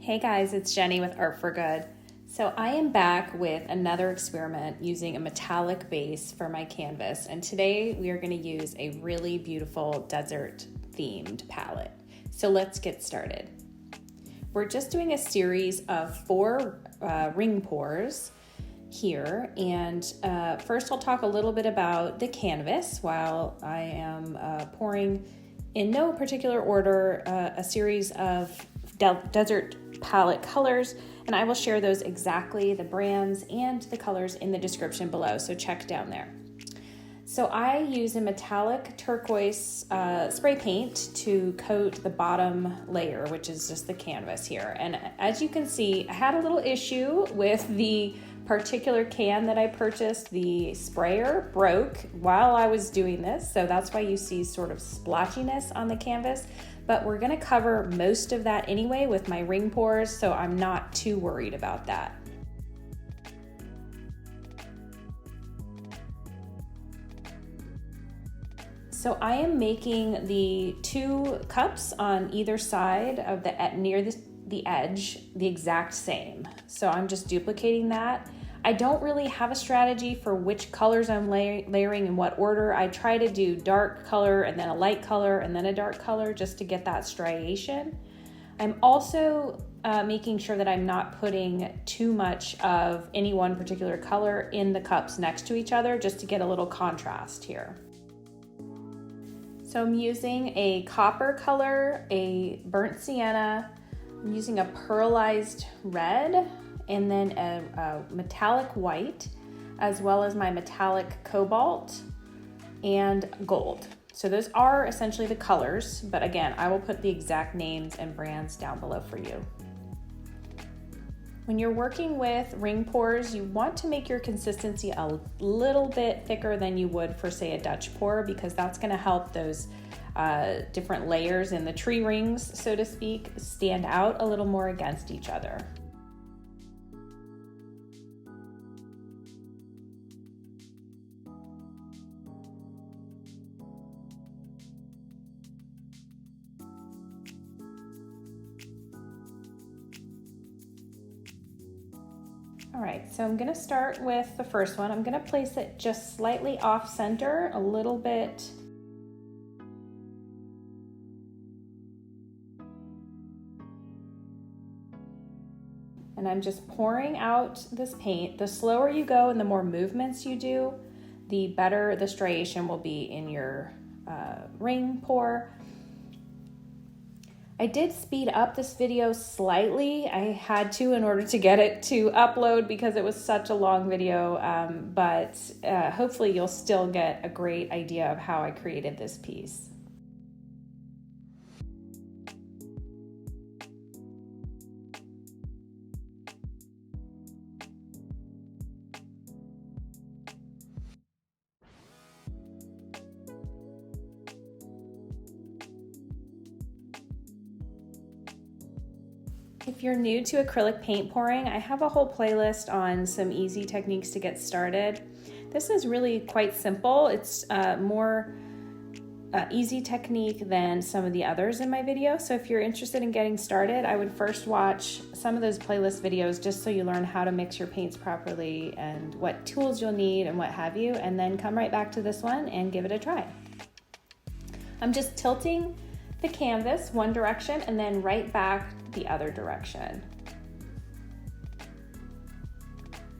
Hey guys, it's Jenny with Art for Good. So I am back with another experiment using a metallic base for my canvas, and today we are going to use a really beautiful desert themed palette. So let's get started. We're just doing a series of 4 ring pours here, and first I'll talk a little bit about the canvas while I am pouring in no particular order a series of desert palette colors, and I will share those exactly, the brands and the colors, in the description below, so check down there. So I use a metallic turquoise spray paint to coat the bottom layer, which is just the canvas here. And as you can see, I had a little issue with the particular can that I purchased. The sprayer broke while I was doing this, so that's why you see sort of splotchiness on the canvas. But we're gonna cover most of that anyway with my ring pours, so I'm not too worried about that. So I am making the 2 cups on either side of near the edge the exact same. So I'm just duplicating that. I don't really have a strategy for which colors I'm layering in what order. I try to do dark color and then a light color and then a dark color just to get that striation. I'm also making sure that I'm not putting too much of any one particular color in the cups next to each other, just to get a little contrast here. So I'm using a copper color, a burnt sienna, I'm using a pearlized red, and then a metallic white, as well as my metallic cobalt and gold. So those are essentially the colors, but again, I will put the exact names and brands down below for you. When you're working with ring pours, you want to make your consistency a little bit thicker than you would for, say, a Dutch pour, because that's gonna help those different layers in the tree rings, so to speak, stand out a little more against each other. All right, so I'm gonna start with the first one. I'm gonna place it just slightly off center, a little bit. And I'm just pouring out this paint. The slower you go and the more movements you do, the better the striation will be in your ring pour. I did speed up this video slightly. I had to in order to get it to upload because it was such a long video, but hopefully you'll still get a great idea of how I created this piece. If you're new to acrylic paint pouring, I have a whole playlist on some easy techniques to get started. This is really quite simple. It's more easy technique than some of the others in my video. So if you're interested in getting started, I would first watch some of those playlist videos just so you learn how to mix your paints properly and what tools you'll need and what have you, and then come right back to this one and give it a try. I'm just tilting the canvas one direction and then right back the other direction.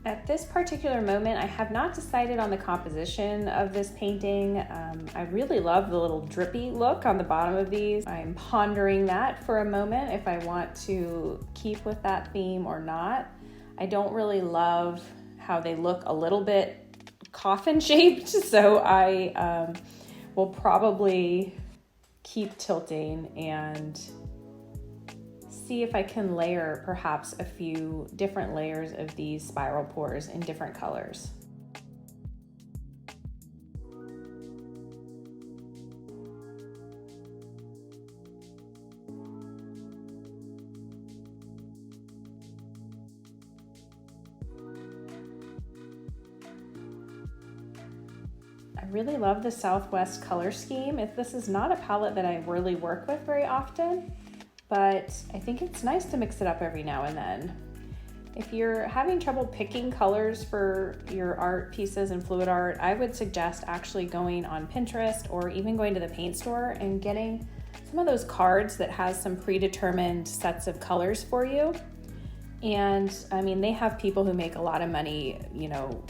At this particular moment, I have not decided on the composition of this painting. I really love the little drippy look on the bottom of these. I'm pondering that for a moment, if I want to keep with that theme or not. I don't really love how they look a little bit coffin shaped, so I will probably keep tilting and see if I can layer perhaps a few different layers of these spiral pours in different colors. I really love the Southwest color scheme. If this is not a palette that I really work with very often, but I think it's nice to mix it up every now and then. If you're having trouble picking colors for your art pieces and fluid art, I would suggest actually going on Pinterest or even going to the paint store and getting some of those cards that has some predetermined sets of colors for you. And I mean, they have people who make a lot of money,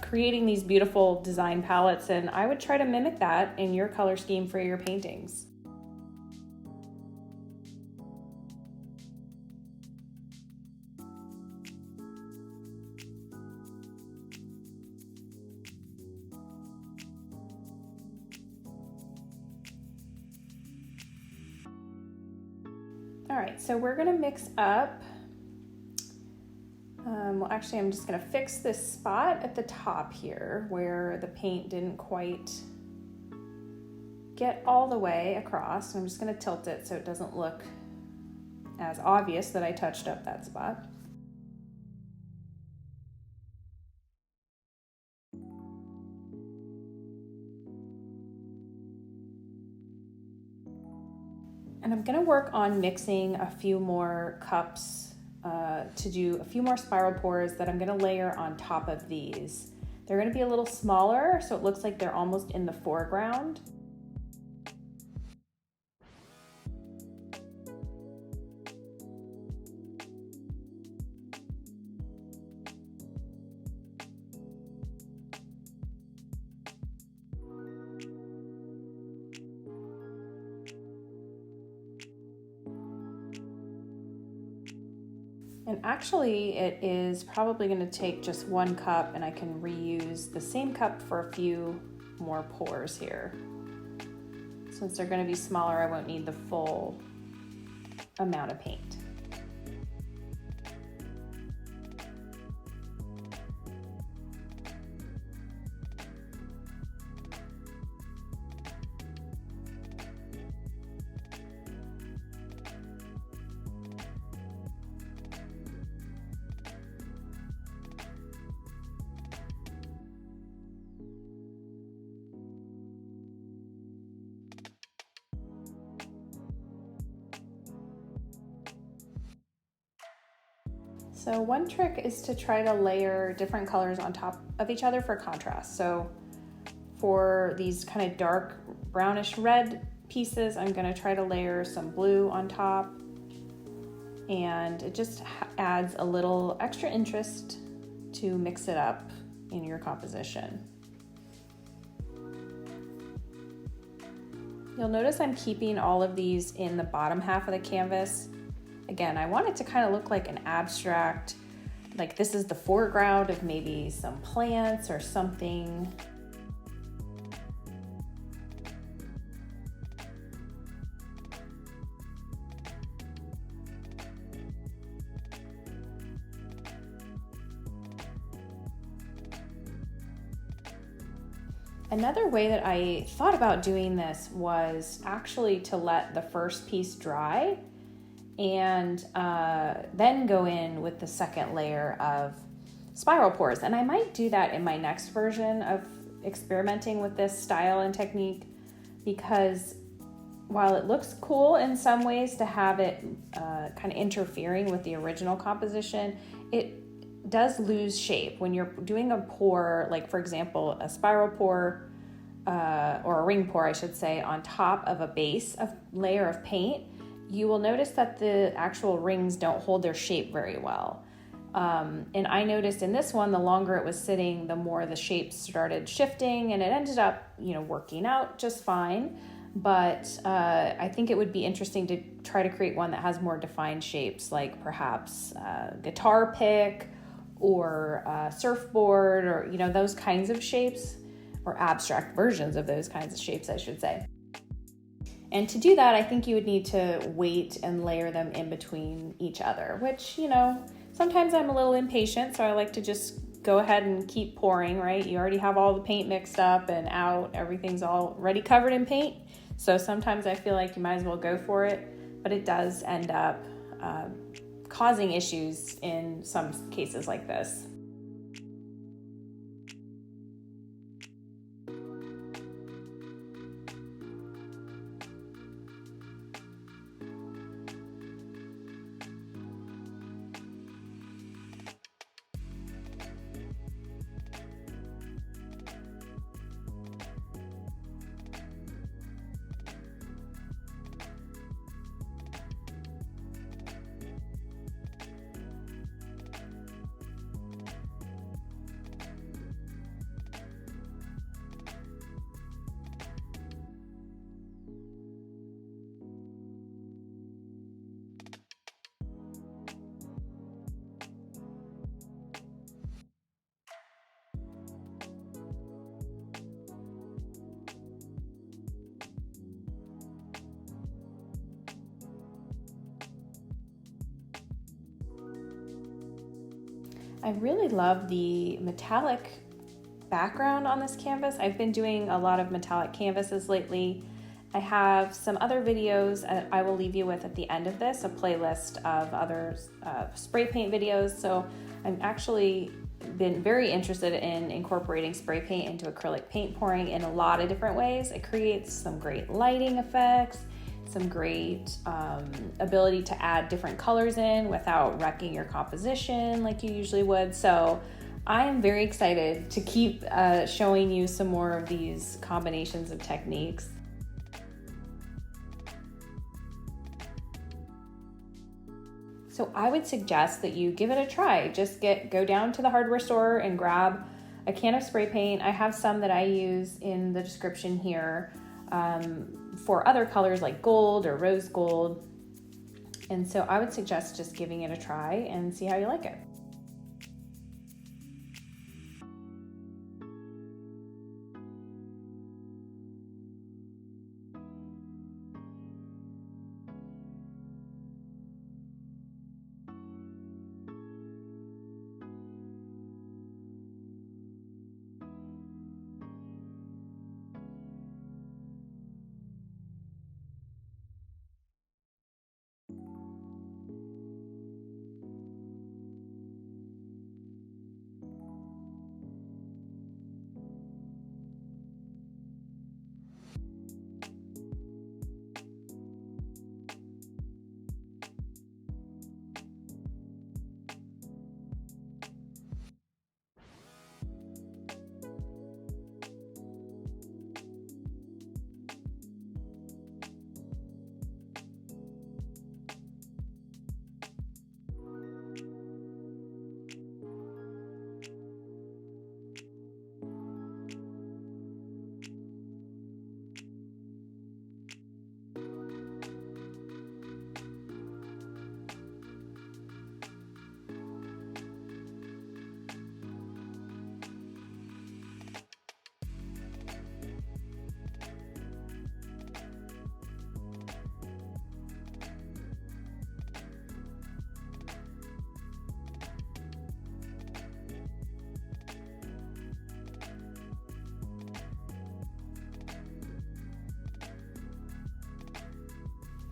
creating these beautiful design palettes, and I would try to mimic that in your color scheme for your paintings. All right, so we're gonna mix up, well actually I'm just gonna fix this spot at the top here where the paint didn't quite get all the way across. I'm just gonna tilt it so it doesn't look as obvious that I touched up that spot. And I'm gonna work on mixing a few more cups to do a few more spiral pours that I'm gonna layer on top of these. They're gonna be a little smaller, so it looks like they're almost in the foreground. And actually it is probably going to take just 1 cup, and I can reuse the same cup for a few more pours here. Since they're going to be smaller, I won't need the full amount of paint. So one trick is to try to layer different colors on top of each other for contrast. So for these kind of dark brownish red pieces, I'm going to try to layer some blue on top, and it just adds a little extra interest to mix it up in your composition. You'll notice I'm keeping all of these in the bottom half of the canvas. Again, I want it to kind of look like an abstract, like this is the foreground of maybe some plants or something. Another way that I thought about doing this was actually to let the first piece dry and then go in with the second layer of spiral pours. And I might do that in my next version of experimenting with this style and technique, because while it looks cool in some ways to have it kind of interfering with the original composition, it does lose shape. When you're doing a pour, like for example, a spiral pour or a ring pour, I should say, on top of a base of layer of paint, you will notice that the actual rings don't hold their shape very well. And I noticed in this one, the longer it was sitting, the more the shapes started shifting, and it ended up, working out just fine. But I think it would be interesting to try to create one that has more defined shapes, like perhaps a guitar pick or a surfboard, or those kinds of shapes, or abstract versions of those kinds of shapes, I should say. And to do that, I think you would need to wait and layer them in between each other, which, sometimes I'm a little impatient, so I like to just go ahead and keep pouring, right? You already have all the paint mixed up and out, everything's already covered in paint. So sometimes I feel like you might as well go for it, but it does end up causing issues in some cases like this. I really love the metallic background on this canvas. I've been doing a lot of metallic canvases lately. I have some other videos I will leave you with at the end of this, a playlist of other spray paint videos. So I'm actually been very interested in incorporating spray paint into acrylic paint pouring in a lot of different ways. It creates some great lighting effects, some great ability to add different colors in without wrecking your composition like you usually would. So I am very excited to keep showing you some more of these combinations of techniques. So I would suggest that you give it a try. Just go down to the hardware store and grab a can of spray paint. I have some that I use in the description here for other colors like gold or rose gold. And so I would suggest just giving it a try and see how you like it.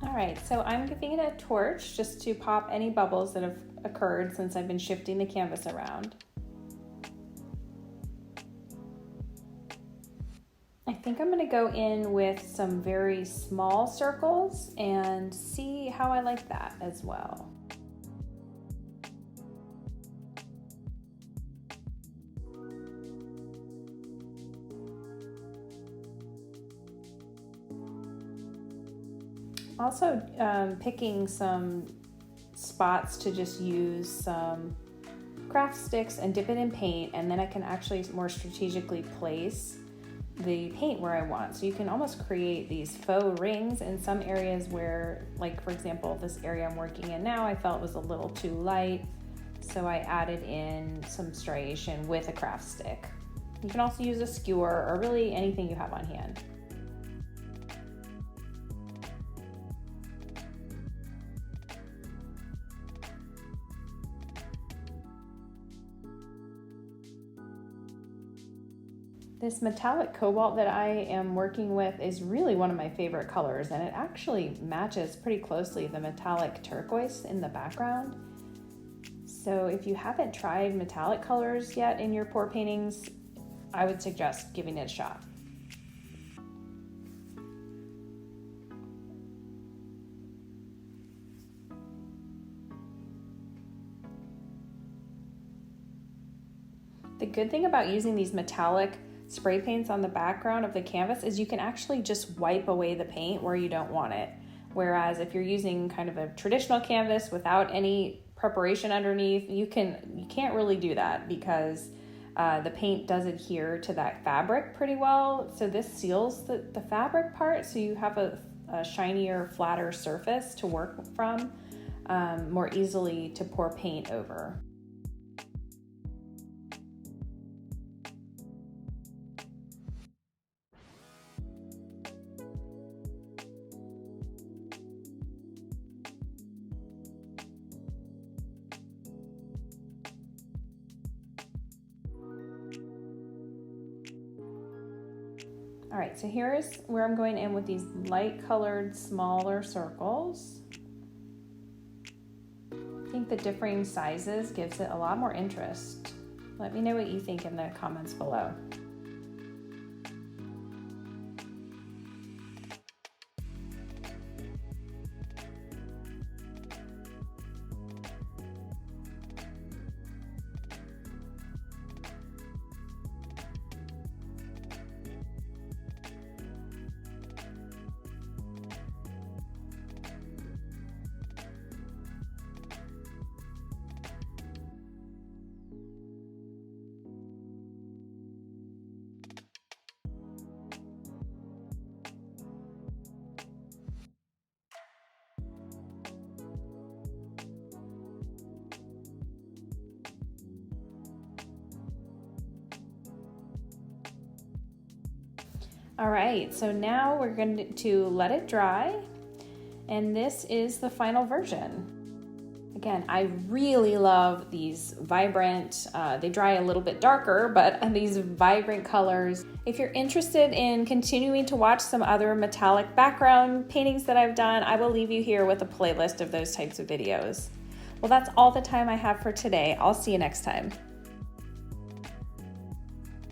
All right, so I'm giving it a torch just to pop any bubbles that have occurred since I've been shifting the canvas around. I think I'm gonna go in with some very small circles and see how I like that as well. Also picking some spots to just use some craft sticks and dip it in paint, and then I can actually more strategically place the paint where I want. So you can almost create these faux rings in some areas where, like for example, this area I'm working in now, I felt was a little too light. So I added in some striation with a craft stick. You can also use a skewer or really anything you have on hand. This metallic cobalt that I am working with is really one of my favorite colors, and it actually matches pretty closely the metallic turquoise in the background. So if you haven't tried metallic colors yet in your pour paintings, I would suggest giving it a shot. The good thing about using these metallic spray paints on the background of the canvas is you can actually just wipe away the paint where you don't want it. Whereas if you're using kind of a traditional canvas without any preparation underneath, you can't really do that because the paint does adhere to that fabric pretty well. So this seals the fabric part, so you have a shinier, flatter surface to work from, more easily to pour paint over. All right, so here's where I'm going in with these light colored smaller circles. I think the differing sizes gives it a lot more interest. Let me know what you think in the comments below. All right, so now we're going to let it dry, and this is the final version. Again, I really love these vibrant, they dry a little bit darker, but these vibrant colors. If you're interested in continuing to watch some other metallic background paintings that I've done, I will leave you here with a playlist of those types of videos. Well, that's all the time I have for today. I'll see you next time.